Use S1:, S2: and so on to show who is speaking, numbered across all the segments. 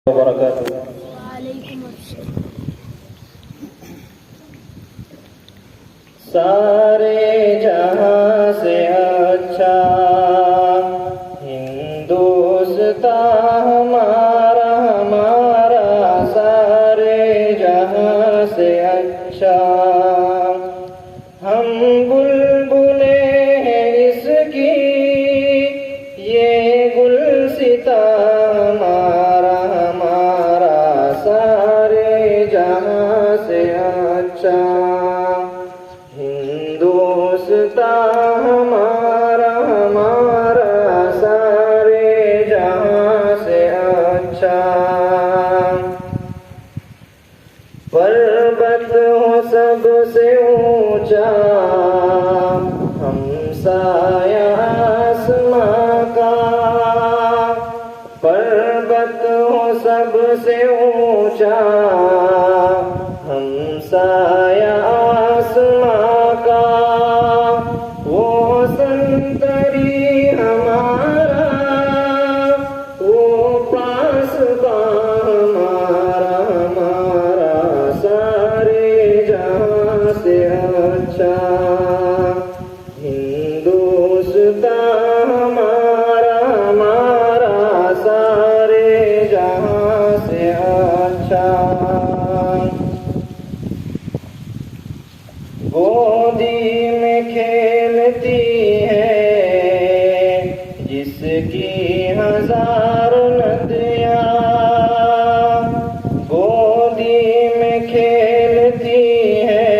S1: वबरकातुहू।
S2: वालेकुम अस्सलाम।
S1: सारे जहां से अच्छा हिंदुस्तान हमारा हमारा, सारे जहां से अच्छा। हम बुलबुले हैं इसकी, ये गुलसिता हमारा हमारा, सारे जहां से अच्छा। हिंदुस्तान हमारा हमारा, सारे जहां से अच्छा। पर्वत हो सबसे ऊंचा, हमसाया आसमां का। पर्वत हो सबसे ऊंचा, हमसाया आसमां का। वो संतरी हमारा, वो पासबा हमारा हमारा, सारे जहां से अच्छा। हिंदुस्तान हमारा हमारा, सारे जहां से अच्छा। गोदी में खेलती है जिसकी हजारों नदियाँ, गोदी में खेलती है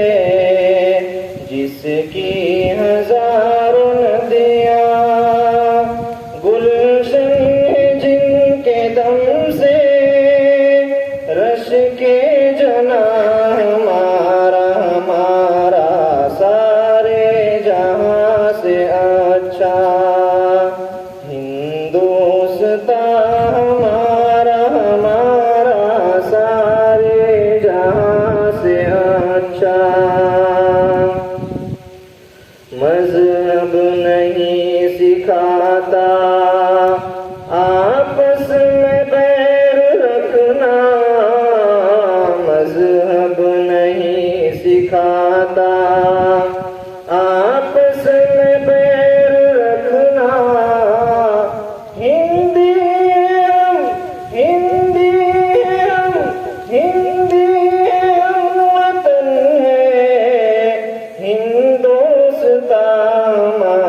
S1: जिसकी हजारों नदियाँ। गुलशन है जिनके दम से, रश के जना हमारा हमारा, सारे जहां से अच्छा। हिंदुस्तान